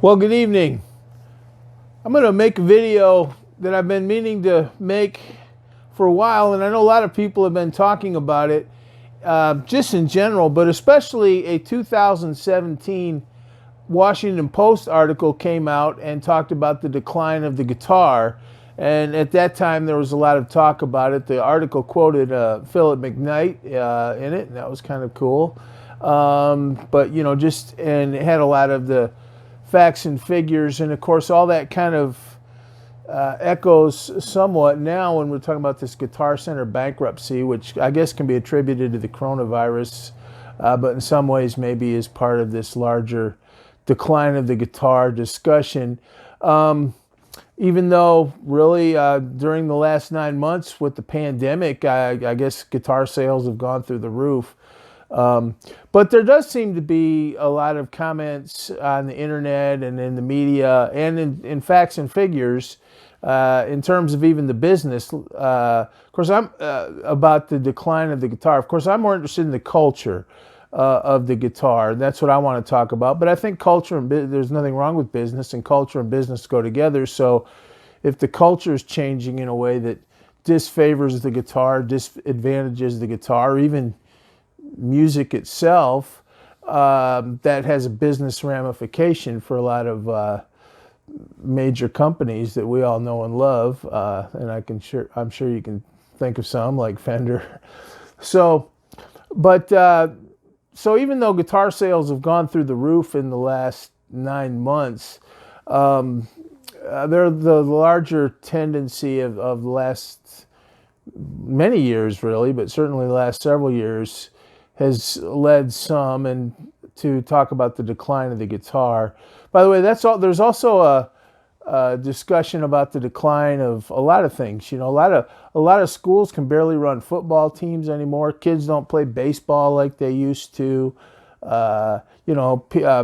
Well, good evening. I'm going to make a video that I've been meaning to make for a while, and I know a lot of people have been talking about it, just in general, but especially a 2017 Washington Post article came out and talked about the decline of the guitar. And at that time, there was a lot of talk about it. The article quoted Philip McKnight in it, and that was kind of cool. But, and it had a lot of the facts and figures. And of course, all that kind of echoes somewhat now when we're talking about this Guitar Center bankruptcy, which I guess can be attributed to the coronavirus, but in some ways maybe is part of this larger decline of the guitar discussion. Even though really during the last 9 months with the pandemic, I guess guitar sales have gone through the roof. But there does seem to be a lot of comments on the internet and in the media and in facts and figures in terms of even the business. Of course, I'm about the decline of the guitar. Of course, I'm more interested in the culture of the guitar. That's what I want to talk about. But I think culture and there's nothing wrong with business, and culture and business go together. So if the culture is changing in a way that disfavors the guitar, disadvantages the guitar, or even music itself, that has a business ramification for a lot of major companies that we all know and love, and I'm sure you can think of some like Fender. So, but so even though guitar sales have gone through the roof in the last 9 months, they're the larger tendency of the last many years, really, but certainly the last several years, has led some and to talk about the decline of the guitar. By the way, that's all. There's also a discussion about the decline of a lot of things. You know, a lot of schools can barely run football teams anymore. Kids don't play baseball like they used to.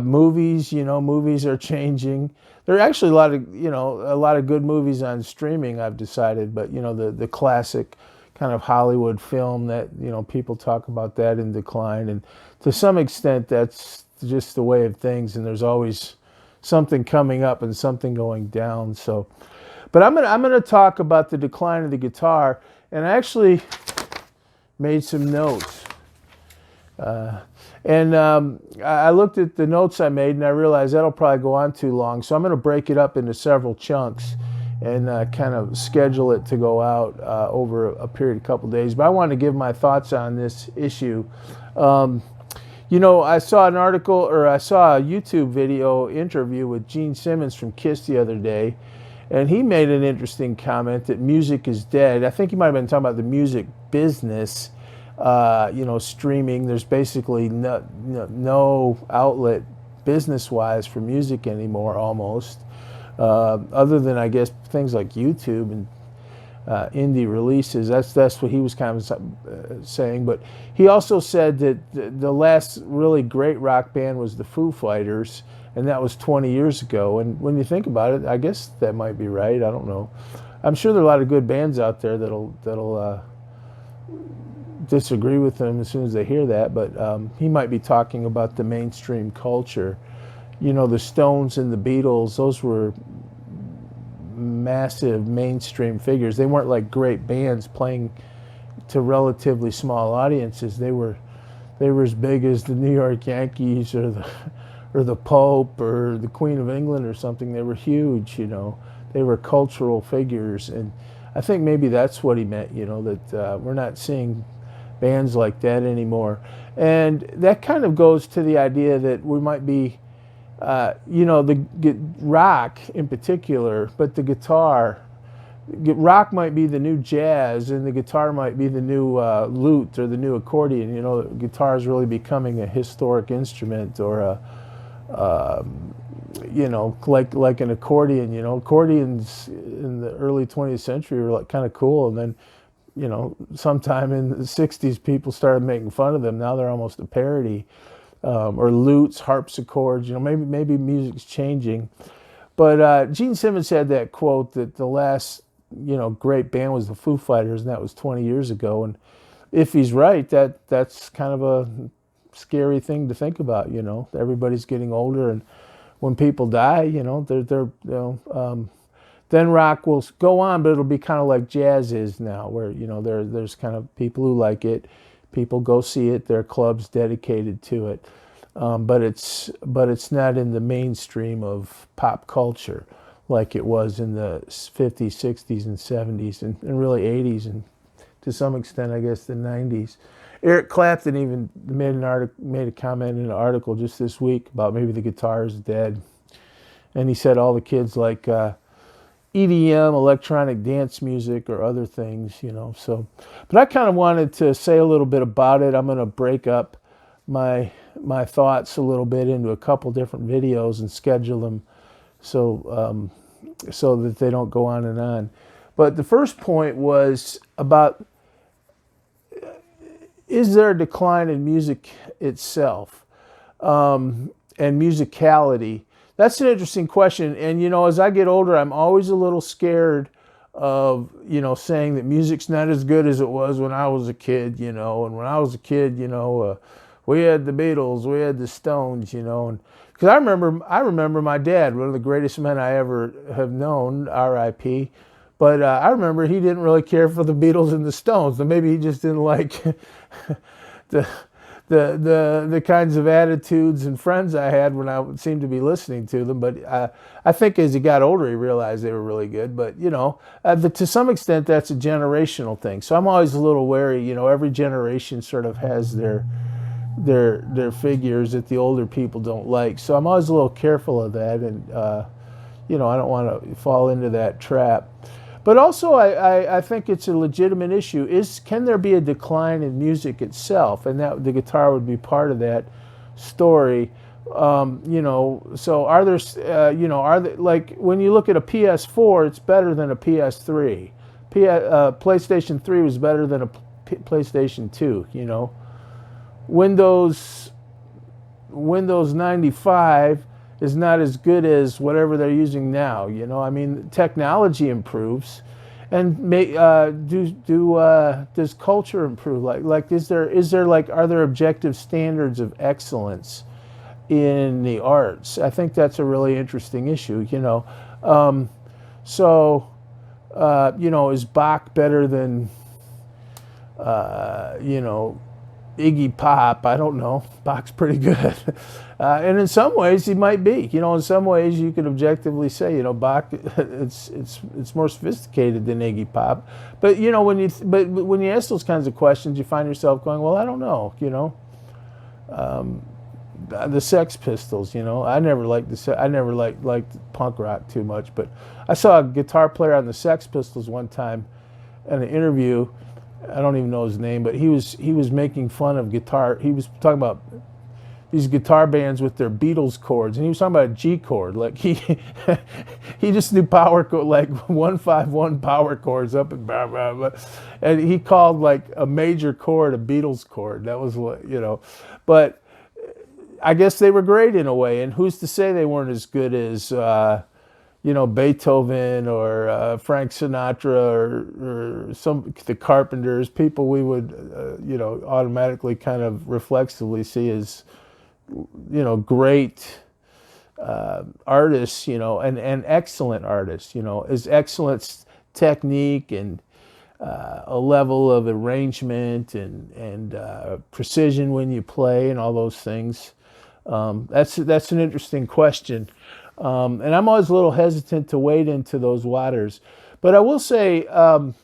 Movies. Movies are changing. There are actually a lot of good movies on streaming, I've decided. But the classic kind of Hollywood film that people talk about that in decline, and to some extent that's just the way of things, and there's always something coming up and something going down. So, but I'm gonna talk about the decline of the guitar, and I actually made some notes. I looked at the notes I made, and I realized that'll probably go on too long. So I'm going to break it up into several chunks and kind of schedule it to go out over a period of a couple days. But I want to give my thoughts on this issue. I saw an article, or I saw a YouTube video interview with Gene Simmons from Kiss the other day, and he made an interesting comment that music is dead. I think he might have been talking about the music business. Streaming. There's basically no outlet business-wise for music anymore, almost, other than I guess things like YouTube and indie releases. That's what he was kind of saying. But he also said that the last really great rock band was the Foo Fighters, and that was 20 years ago. And when you think about it, I guess that might be right. I don't know. I'm sure there are a lot of good bands out there that'll disagree with them as soon as they hear that, but he might be talking about the mainstream culture. The Stones and the Beatles, those were massive mainstream figures. They weren't like great bands playing to relatively small audiences. They were as big as the New York Yankees or the Pope or the Queen of England or something. They were huge. They were cultural figures, and I think maybe that's what he meant. That we're not seeing bands like that anymore. And that kind of goes to the idea that we might be, the rock in particular, but the guitar, rock might be the new jazz, and the guitar might be the new lute or the new accordion. The guitar is really becoming a historic instrument, or like an accordion. Accordions in the early 20th century were kind of cool, and then sometime in the 60s, people started making fun of them. Now they're almost a parody. Or lutes, harpsichords, maybe music's changing. But Gene Simmons had that quote that the last, great band was the Foo Fighters, and that was 20 years ago. And if he's right, that's kind of a scary thing to think about. Everybody's getting older, and when people die, then rock will go on, but it'll be kind of like jazz is now, where there's kind of people who like it, people go see it, there are clubs dedicated to it, but it's not in the mainstream of pop culture like it was in the 50s, 60s, and 70s, and really 80s, and to some extent, I guess, the 90s. Eric Clapton even made a comment in an article just this week about maybe the guitar is dead, and he said all the kids like EDM, electronic dance music, or other things, So, but I kind of wanted to say a little bit about it. I'm going to break up my thoughts a little bit into a couple different videos and schedule them so that they don't go on and on. But the first point was about, is there a decline in music itself and musicality? That's an interesting question. And, as I get older, I'm always a little scared of, saying that music's not as good as it was when I was a kid, And when I was a kid, we had the Beatles, we had the Stones, and because I remember my dad, one of the greatest men I ever have known, R.I.P., but I remember he didn't really care for the Beatles and the Stones. So maybe he just didn't like the kinds of attitudes and friends I had when I seemed to be listening to them. But I think as he got older, he realized they were really good. But to some extent, that's a generational thing. So I'm always a little wary. Every generation sort of has their figures that the older people don't like. So I'm always a little careful of that, and I don't want to fall into that trap. But also, I think it's a legitimate issue. Can there be a decline in music itself? And that the guitar would be part of that story. So are there, like when you look at a PS4, it's better than a PS3. PlayStation 3 was better than a PlayStation 2. Windows 95 is not as good as whatever they're using now. Technology improves, and does culture improve? Like are there objective standards of excellence in the arts? I think that's a really interesting issue. Is Bach better than Iggy Pop? I don't know. Bach's pretty good. And in some ways he might be. In some ways you could objectively say, Bach, it's more sophisticated than Iggy Pop. But when you ask those kinds of questions, you find yourself going, well, I don't know. The Sex Pistols. I never liked punk rock too much, but I saw a guitar player on the Sex Pistols one time in an interview. I don't even know his name, but he was making fun of guitar. He was talking about these guitar bands with their Beatles chords, and he was talking about a G chord. Like he just knew power chord, like 1-5-1 power chords up and blah blah blah, and he called like a major chord a Beatles chord. That was what But I guess they were great in a way, and who's to say they weren't as good as Beethoven or Frank Sinatra or the Carpenters, people we would automatically kind of reflexively see as great artists, and excellent artists, as excellent technique and a level of arrangement and precision when you play and all those things. That's an interesting question. And I'm always a little hesitant to wade into those waters. But I will say, and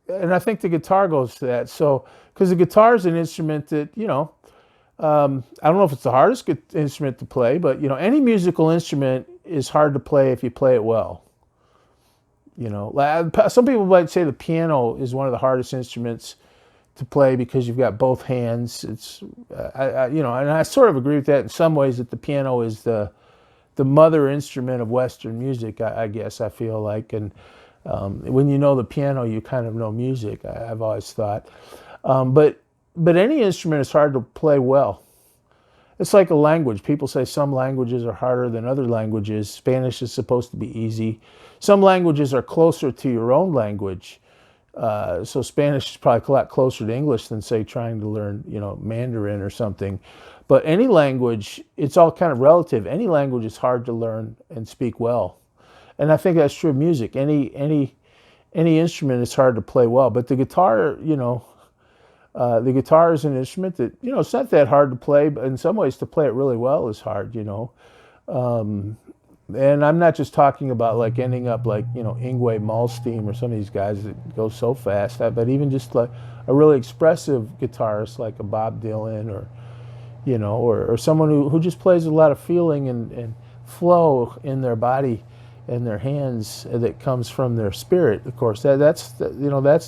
I think the guitar goes to that. So, because the guitar is an instrument that, I don't know if it's the hardest instrument to play, but, any musical instrument is hard to play if you play it well. Some people might say the piano is one of the hardest instruments to play because you've got both hands. It's, and I sort of agree with that in some ways, that the piano is the mother instrument of Western music, I guess I feel like. And when you know the piano, you kind of know music, I've always thought. But any instrument is hard to play well. It's like a language. People say some languages are harder than other languages. Spanish is supposed to be easy. Some languages are closer to your own language So Spanish is probably a lot closer to English than, say, trying to learn, Mandarin or something. But any language, it's all kind of relative. Any language is hard to learn and speak well. And I think that's true of music. Any instrument is hard to play well. But the guitar, the guitar is an instrument that, it's not that hard to play, but in some ways to play it really well is hard. And I'm not just talking about like ending up like, Yngwie Malmsteen or some of these guys that go so fast, but even just like a really expressive guitarist like a Bob Dylan or someone who just plays a lot of feeling and flow in their body and their hands that comes from their spirit. Of course, that's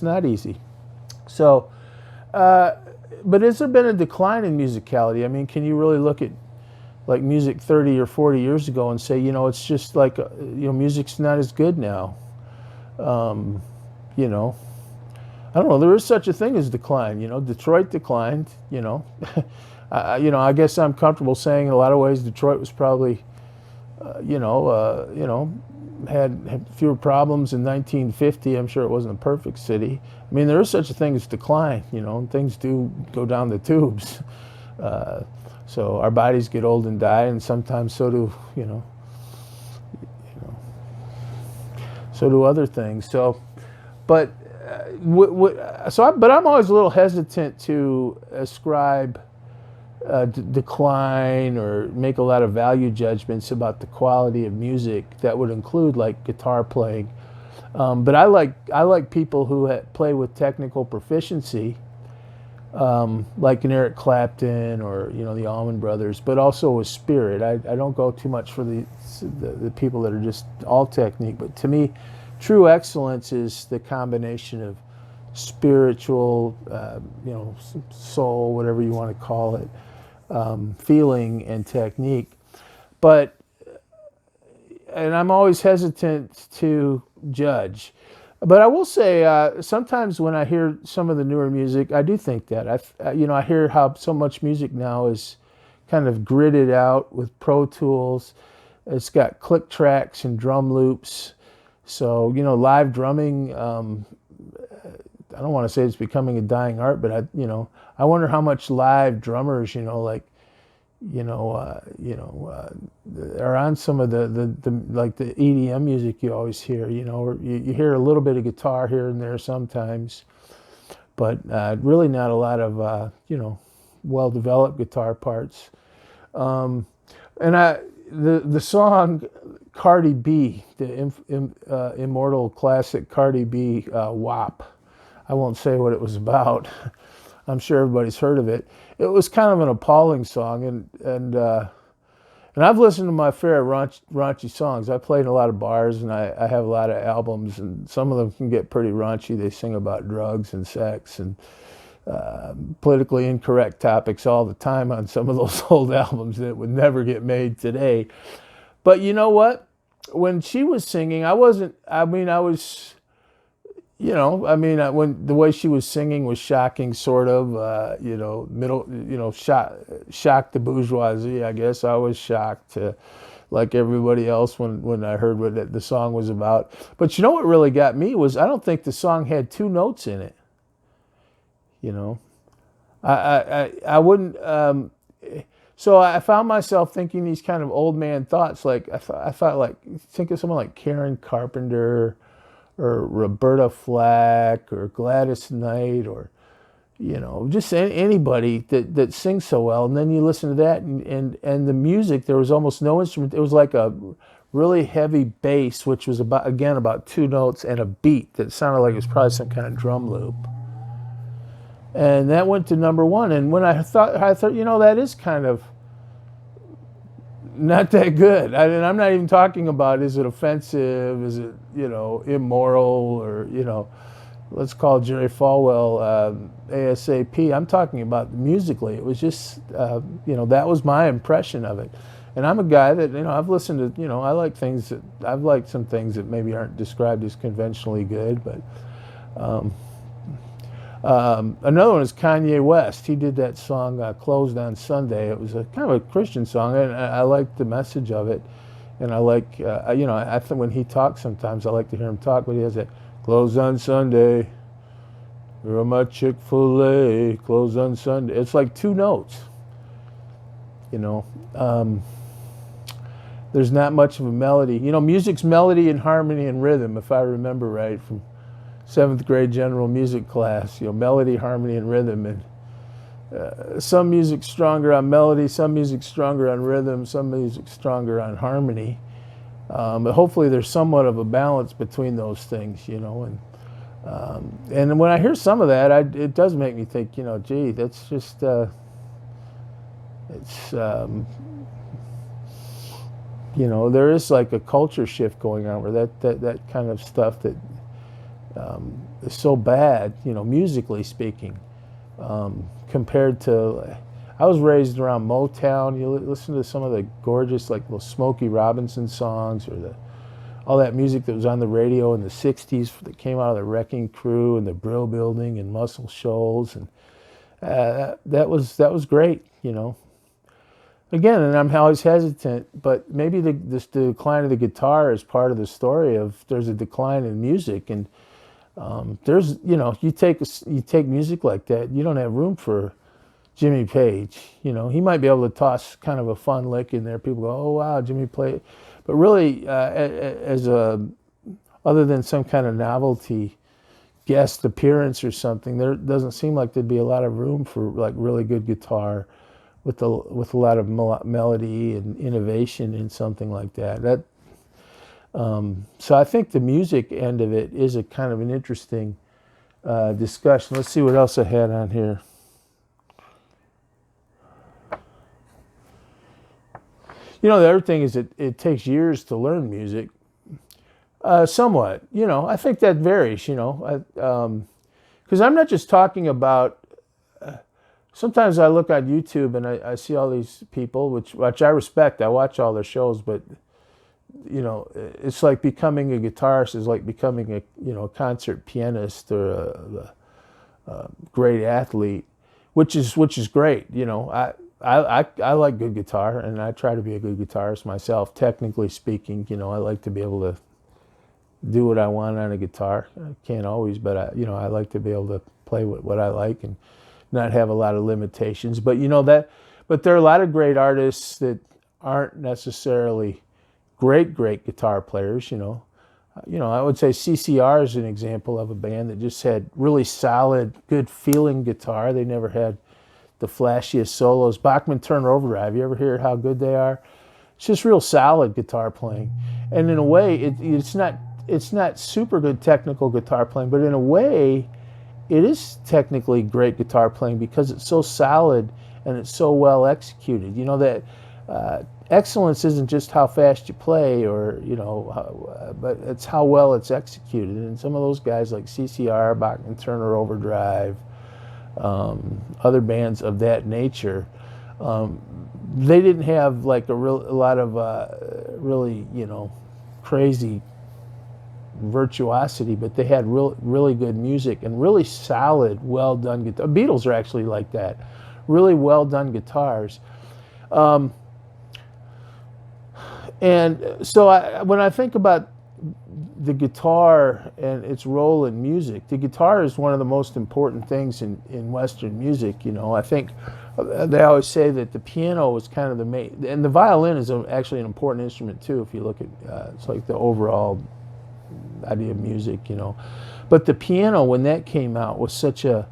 not easy. So, but has there been a decline in musicality? I mean, can you really look at like music 30 or 40 years ago and say, it's just like, music's not as good now? I don't know. There is such a thing as decline. Detroit declined. I guess I'm comfortable saying in a lot of ways Detroit was probably, had fewer problems in 1950. I'm sure it wasn't a perfect city. I mean, there is such a thing as decline. And things do go down the tubes. So our bodies get old and die, and sometimes so do so do other things. So, but but I'm always a little hesitant to ascribe decline or make a lot of value judgments about the quality of music that would include like guitar playing. But I like people who play with technical proficiency. Like an Eric Clapton or the Allman Brothers, but also with spirit. I don't go too much for the people that are just all technique. But to me, true excellence is the combination of spiritual, soul, whatever you want to call it, feeling and technique. And I'm always hesitant to judge. But I will say, sometimes when I hear some of the newer music, I do think that. I hear how so much music now is kind of gridded out with Pro Tools. It's got click tracks and drum loops. So, live drumming, I don't want to say it's becoming a dying art, but I wonder how much live drummers, are on some of the like the EDM music you always hear, or you hear a little bit of guitar here and there sometimes, but really not a lot of well-developed guitar parts. And the song Cardi B, the immortal classic Cardi B, WAP. I won't say what it was about. I'm sure everybody's heard of it. It was kind of an appalling song, and I've listened to my fair raunchy songs. I play in a lot of bars, and I have a lot of albums, and some of them can get pretty raunchy. They sing about drugs and sex and politically incorrect topics all the time on some of those old albums that would never get made today. But you know what? When she was singing, when the way she was singing was shocking, sort of, shocked the bourgeoisie, I guess. I was shocked, like everybody else, when I heard what the song was about. But what really got me was I don't think the song had two notes in it. I wouldn't. So I found myself thinking these kind of old man thoughts. Like I thought, like, think of someone like Karen Carpenter, or Roberta Flack, or Gladys Knight, or just anybody that sings so well. And then you listen to that, and the music, there was almost no instrument. It was like a really heavy bass, which was about two notes, and a beat that sounded like it was probably some kind of drum loop. And that went to number one. And when I thought, that is kind of not that good. And I'm not even talking about, is it offensive, is it, immoral, or, let's call Jerry Falwell ASAP. I'm talking about musically. It was just, that was my impression of it. And I'm a guy that, I've listened to, I've liked some things that maybe aren't described as conventionally good, but another one is Kanye West. He did that song Closed on Sunday. It was a kind of a Christian song, and I liked the message of it. And I like, I think when he talks sometimes, I like to hear him talk, but he has that Closed on Sunday, You're my Chick-fil-A, closed on Sunday. It's like two notes, you know. There's not much of a melody. You know, music's melody and harmony and rhythm, if I remember right, from 7th grade general music class. You know, melody, harmony, and rhythm. And some music's stronger on melody, some music's stronger on rhythm, some music's stronger on harmony. But hopefully there's somewhat of a balance between those things, you know. And when I hear some of that, it does make me think, you know, gee, that's just, you know, there is like a culture shift going on where that kind of stuff that is so bad, you know, musically speaking, compared to, I was raised around Motown. You listen to some of the gorgeous, like those Smokey Robinson songs, or all that music that was on the radio in the 60s that came out of the Wrecking Crew and the Brill Building and Muscle Shoals, and that was great, you know. Again, and I'm always hesitant, but maybe the decline of the guitar is part of the story of there's a decline in music, and there's, you know, you take music like that, you don't have room for Jimmy Page. You know, he might be able to toss kind of a fun lick in there. People go, oh wow, Jimmy played, but really, other than some kind of novelty guest appearance or something, there doesn't seem like there'd be a lot of room for like really good guitar with a lot of melody and innovation in something like that. So I think the music end of it is a kind of an interesting discussion. Let's see what else I had on here. You know, the other thing is it takes years to learn music. Somewhat, you know, I think that varies, you know, because I'm not just talking about, sometimes I look on YouTube and I see all these people, which I respect, I watch all their shows, but, you know, it's like becoming a guitarist is like becoming a, you know, a concert pianist or a great athlete, which is great, you know. I like good guitar, and I try to be a good guitarist myself, technically speaking. You know, I like to be able to do what I want on a guitar. I can't always, but I like to be able to play what I like and not have a lot of limitations. But you know but there are a lot of great artists that aren't necessarily great guitar players. You know, I would say CCR is an example of a band that just had really solid, good feeling guitar. They never had the flashiest solos. Bachman Turner Overdrive, you ever hear how good they are? It's just real solid guitar playing. And in a way, it's not super good technical guitar playing, but in a way, it is technically great guitar playing because it's so solid and it's so well executed. You know, that excellence isn't just how fast you play, or, you know, but it's how well it's executed. And some of those guys like CCR, Bachman Turner Overdrive, other bands of that nature, they didn't have like a lot of really, you know, crazy virtuosity, but they had really good music and really solid, well done guitar. Beatles are actually like that, really well done guitars. And so when I think about the guitar and its role in music, the guitar is one of the most important things in Western music. You know, I think they always say that the piano is kind of the main, and the violin is actually an important instrument too. If you look at, it's like the overall idea of music, you know. But the piano, when that came out, was such a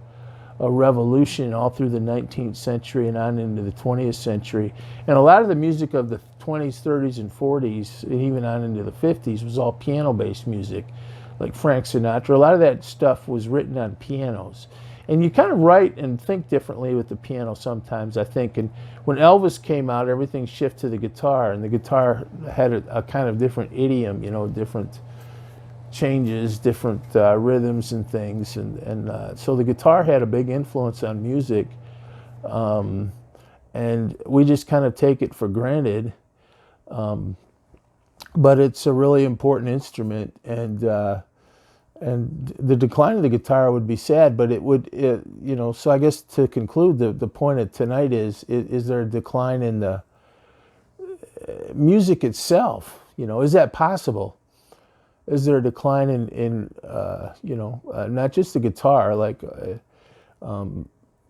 revolution all through the 19th century and on into the 20th century. And a lot of the music of the 20s, 30s, and 40s, and even on into the 50s, was all piano-based music, like Frank Sinatra. A lot of that stuff was written on pianos. And you kind of write and think differently with the piano sometimes, I think. And when Elvis came out, everything shifted to the guitar, and the guitar had a kind of different idiom, you know, different changes, different rhythms and things. And so the guitar had a big influence on music. And we just kind of take it for granted. But it's a really important instrument, and the decline of the guitar would be sad, but you know, so I guess to conclude, the point of tonight is there a decline in the music itself? You know, is that possible? is there a decline in not just the guitar, like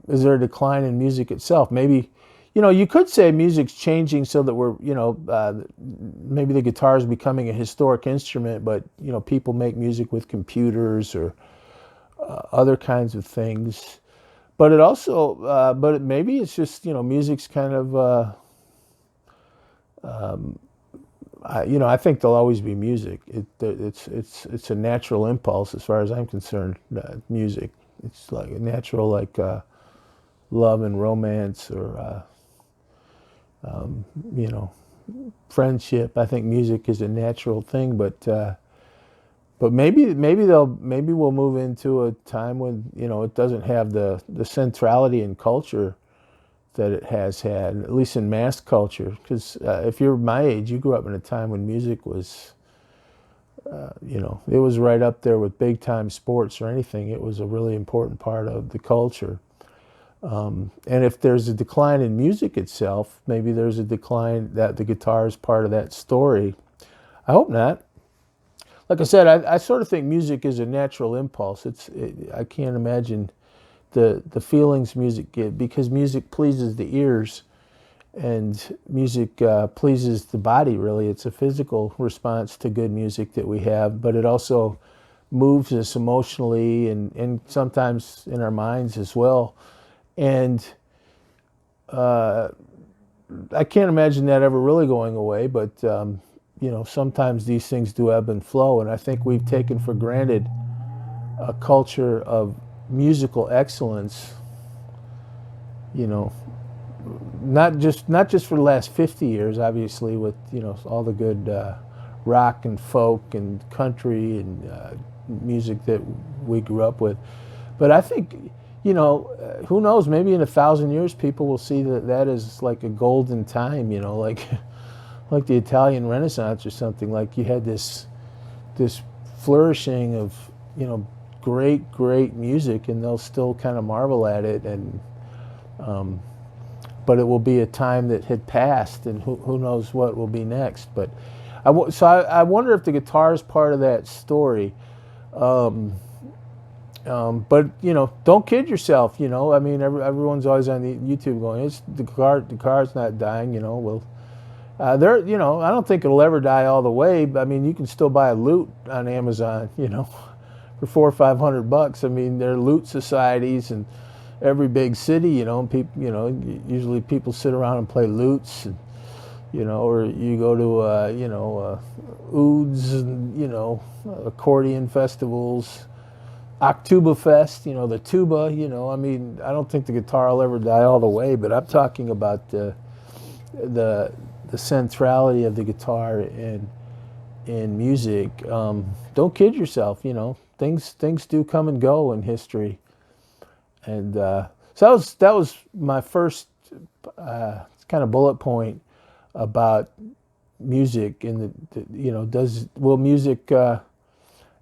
is there a decline in music itself? Maybe, you could say music's changing so that we're, maybe the guitar is becoming a historic instrument, but, people make music with computers or other kinds of things. But it also, maybe it's just, music's kind of, I think there'll always be music. It's a natural impulse as far as I'm concerned. Music, it's like a natural, like love and romance, or friendship. I think music is a natural thing, but maybe we'll move into a time when it doesn't have the centrality in culture that it has had, at least in mass culture. Because if you're my age, you grew up in a time when music was, it was right up there with big time sports or anything. It was a really important part of the culture. And if there's a decline in music itself, maybe there's a decline that the guitar is part of that story. I hope not. Like I said, I sort of think music is a natural impulse. I can't imagine the feelings music gives, because music pleases the ears, and music pleases the body, really. It's a physical response to good music that we have, but it also moves us emotionally and sometimes in our minds as well. And I can't imagine that ever really going away, but sometimes these things do ebb and flow, and I think we've taken for granted a culture of musical excellence, not just for the last 50 years, obviously, with all the good rock and folk and country and music that we grew up with. But I think, who knows, maybe in 1,000 years people will see that is like a golden time, like the Italian Renaissance or something. Like you had this flourishing of great music, and they'll still kind of marvel at it, and but it will be a time that had passed, and who knows what will be next. But I wonder if the guitar is part of that story. But don't kid yourself. I mean, everyone's always on the YouTube going, "It's the car's not dying." Well, I don't think it'll ever die all the way. But I mean, you can still buy a lute on Amazon, for $400 or $500. I mean, there are lute societies in every big city. People, usually people sit around and play lutes, and, or you go to ouds and accordion festivals, Oktoberfest, the tuba. I mean, I don't think the guitar will ever die all the way, but I'm talking about the centrality of the guitar in music. Don't kid yourself. Things do come and go in history, and so that was my first kind of bullet point about music, and will music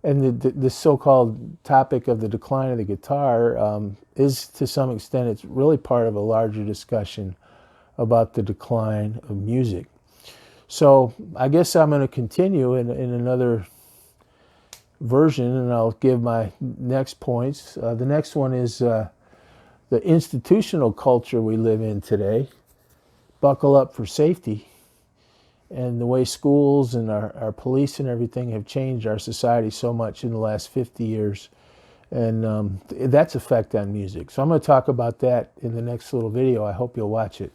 and the so-called topic of the decline of the guitar is, to some extent, it's really part of a larger discussion about the decline of music. So I guess I'm going to continue in another version, and I'll give my next points. The next one is the institutional culture we live in today. Buckle up for safety. And the way schools and our police and everything have changed our society so much in the last 50 years. And that's effect on music. So I'm going to talk about that in the next little video. I hope you'll watch it.